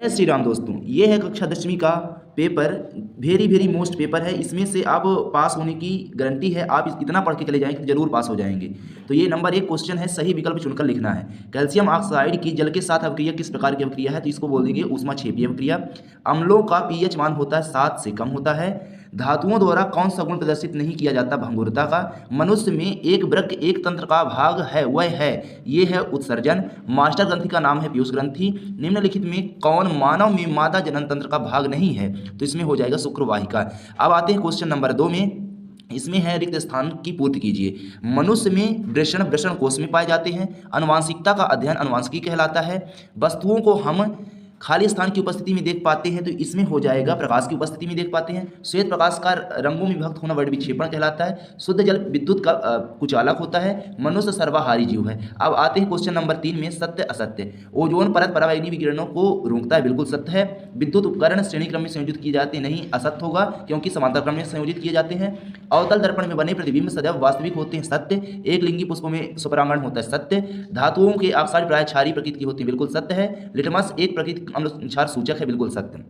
जय श्री राम दोस्तों, ये है कक्षा 10वीं का पेपर। वेरी मोस्ट पेपर है। इसमें से आप पास होने की गारंटी है। आप इतना पढ़ के चले जाएंगे कि जरूर पास हो जाएंगे। तो ये नंबर 1 क्वेश्चन है, सही विकल्प चुनकर लिखना है। कैल्शियम ऑक्साइड की जल के साथ अवक्रिया किस प्रकार की अवक्रिया है? तो इसको बोल देंगे ऊष्माक्षेपीय अवक्रिया। अम्लों का पीएच मान होता है 7 से कम होता है। धातुओं द्वारा कौन सा गुण प्रदर्शित नहीं किया जाता? भंगुरता का। मनुष्य में एक वृक्क एक तंत्र का भाग है, वह है, ये है उत्सर्जन। मास्टर ग्रंथि का नाम है पीयूष ग्रंथि। निम्नलिखित में कौन मानव में मादा जनन तंत्र का भाग नहीं है? तो इसमें हो जाएगा शुक्रवाहिका। अब आते हैं क्वेश्चन नंबर 2 में। इसमें है रिक्त स्थान की पूर्ति कीजिए। मनुष्य में वृषण कोष में पाए जाते हैं। आनुवांशिकता का अध्ययन आनुवांशिकी कहलाता है। वस्तुओं को हम खाली स्थान की उपस्थिति में देख पाते हैं, तो इसमें हो जाएगा प्रकाश की उपस्थिति में देख पाते हैं। श्वेत प्रकाश का रंगों में विभक्त होना वर्ड विक्षेपण कहलाता है। शुद्ध जल विद्युत का कुचालक होता है। मनुष्य सर्वाहारी जीव है। अब आते हैं क्वेश्चन नंबर 3 में, सत्य असत्य। ओजोन परत पराबैंगनी विकिरणों को रोकता है, बिल्कुल सत्य है। विद्युत उपकरण श्रेणी क्रम में संयोजित किए जाते नहीं, असत्य होगा, क्योंकि समांतर क्रम में संयोजित किए जाते हैं। अवतल दर्पण में बने प्रतिबिंब सदैव वास्तविक होते हैं, सत्य। एक लिंगी पुष्पों में स्वपरागण होता है, सत्य। धातुओं के ऑक्साइड प्राय क्षारीय प्रकृति की होती है, बिल्कुल सत्य है। लिटमस एक प्राकृतिक अम्ल क्षार सूचक है, बिल्कुल सत्य।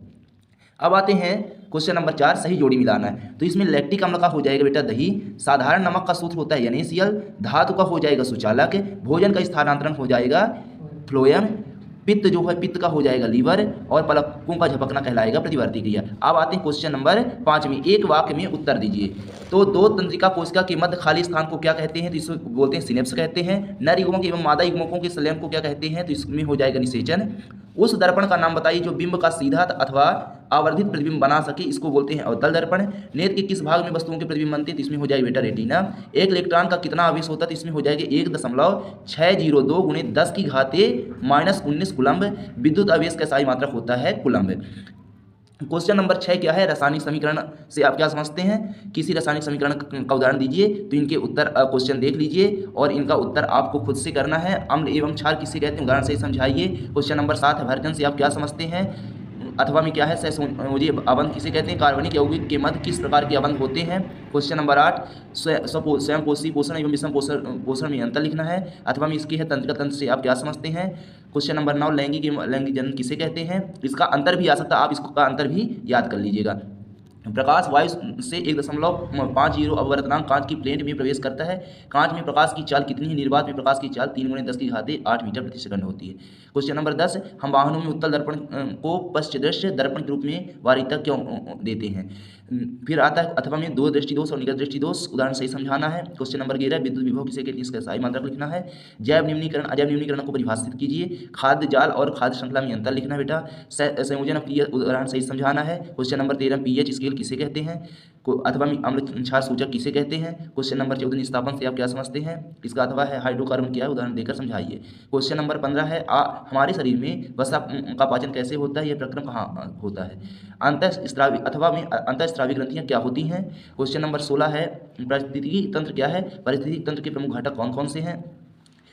अब आते हैं क्वेश्चन नंबर 4, सही जोड़ी मिलाना है। तो इसमें लैक्टिक अम्ल का हो जाएगा बेटा दही। साधारण नमक का सूत्र होता है NaCl। धातु का हो जाएगा सुचालक। भोजन का स्थानांतरण हो जाएगा फ्लोएम। पित्त जो है, पित्त का हो जाएगा लीवर। और पलकों का झपकना कहलाएगा प्रतिवर्ती क्रिया। अब आते हैं क्वेश्चन नंबर 5 में, एक वाक्य में उत्तर दीजिए। तो दो तंत्रिका कोशिका के मध्य खाली स्थान को क्या कहते हैं? तो इसको बोलते हैं सिनेप्स कहते हैं। नर युग्मक एवं मादा युग्मकों के संलयन को क्या कहते हैं? तो इसमें हो जाएगा निषेचन। उस दर्पण का नाम बताइए जो बिंब का सीधा अथवा आवर्धित प्रतिबिंब बना सके, इसको बोलते हैं अवतल दर्पण। नेत्र के किस भाग में वस्तुओं के प्रतिबिंब बनते हैं? तो इसमें हो जाएगा बेटा रेटिना। एक इलेक्ट्रॉन का कितना आवेश होता है? तो इसमें हो जाएगा 1.602 गुणे 10 की घाते -19 कूलम्ब। विद्युत आवेश का साई मात्रक होता है कूलम्ब। क्वेश्चन नंबर 6 क्या है? रासायनिक समीकरण से आप क्या समझते हैं? किसी रासायनिक समीकरण का उदाहरण दीजिए। तो इनके उत्तर क्वेश्चन देख लीजिए और इनका उत्तर आपको खुद से करना है। अम्ल एवं क्षार किसे कहते हैं? उदाहरण से समझाइए। क्वेश्चन नंबर 7 है, भर्जन से आप क्या समझते हैं? अथवा में क्या है? सहसंयोजी अबंध किसे कहते हैं? कार्बनिक यौगिक के मध्य किस प्रकार के अबंध होते हैं? क्वेश्चन नंबर 8, स्वयं पोषी पोषण एवं विषम पोषण में अंतर लिखना है। अथवा में इसकी है तंत्रिका तंत्र से आप क्या समझते हैं? क्वेश्चन नंबर 9, लैंगिक जनन किसे कहते हैं? इसका अंतर भी आ सकता है, आप इसका अंतर भी याद कर लीजिएगा। प्रकाश वायु से 1.50 अपवर्तनांक कांच की प्लेट में प्रवेश करता है। कांच में प्रकाश की चाल कितनी है? निर्वात में प्रकाश की चाल 3 × 10 की घाते 8 मीटर प्रति सेकंड होती है। क्वेश्चन नंबर 10, हम वाहनों में उत्तल दर्पण को पश्चदृश्य दर्पण के रूप में वारिता क्यों देते हैं? फिर आता है अथवा में दो दृष्टि दोष और निकट दृष्टि दोष, उदाहरण सही समझाना है। क्वेश्चन नंबर 11, विद्युत विभव किसे कहते हैं? इसका सही मात्रक लिखना है। जैव निम्नीकरण अजैव निम्नीकरण को परिभाषित कीजिए। खाद्य जाल और खाद्य श्रृंखला में अंतर लिखना बेटा। संयोजन अपक्रिया उदाहरण सही समझाना है। क्वेश्चन नंबर 13, पीएच स्केल किसे कहते हैं? अथवा में अम्ल क्षार सूचक किसे कहते हैं? क्वेश्चन नंबर 14, निस्तापन से आप क्या समझते हैं? इसका अथवा है हाइड्रोकार्बन क्या है? उदाहरण देकर समझाइए। क्वेश्चन नंबर 15 है, हमारे शरीर में वसा का पाचन कैसे होता है? यह प्रक्रम कहाँ होता है? अंतःस्रावी अथवा में अंतःस्रावी ग्रंथियाँ क्या होती हैं? क्वेश्चन नंबर 16 है, पारिस्थितिकी तंत्र क्या है? पारिस्थितिकी तंत्र के प्रमुख घटक कौन कौन से हैं?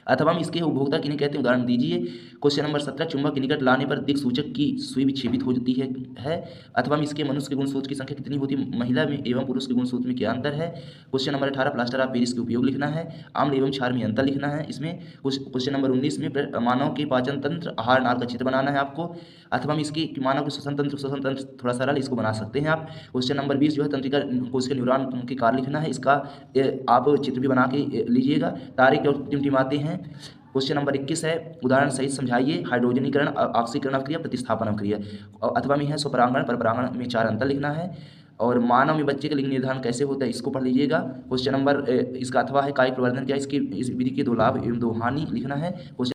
अथवा में इसके उपभोक्ता किन्हें कहते हैं? उदाहरण दीजिए। क्वेश्चन नंबर 17, चुंबक के निकट लाने पर दिक् सूचक की सुई विक्षेपित हो जाती है। अथवा में इसके मनुष्य के गुणसूत्र की संख्या कितनी होती है? महिला में एवं पुरुष के गुणसूत्र में क्या अंतर है? Question number 18, plaster of Paris के उपयोग लिखना है। अम्ल एवं क्षार में अंतर लिखना है इसमें। क्वेश्चन नंबर 19 में मानव के पाचन तंत्र आहार नाल का चित्र बनाना है आपको। अथवा में इसकी मानव के श्वसन तंत्र थोड़ा सरल, इसको बना सकते हैं आप। क्वेश्चन नंबर 20 जो है तंत्रिका कोशिका न्यूरॉन के कार्य लिखना है, इसका आप चित्र भी बना के लीजिएगा। तारे क्यों टिमटिमाते हैं? क्वेश्चन नंबर 21 है, उदाहरण सहित समझाइए। हाइड्रोजनीकरण, ऑक्सीकरण अवक्रिया, प्रतिस्थापन अवक्रिया। अथवा में है स्वपरागण परपरागण में 4 अंतर लिखना है। और मानव में बच्चे का लिंग निर्धारण कैसे होता है? इसको पढ़ लीजिएगा। क्वेश्चन नंबर इसका अथवा है कायिक प्रवर्धन क्या? इसकी इस विधि के 2 लाभ एवं 2 हानि लिखना है। क्वेश्चन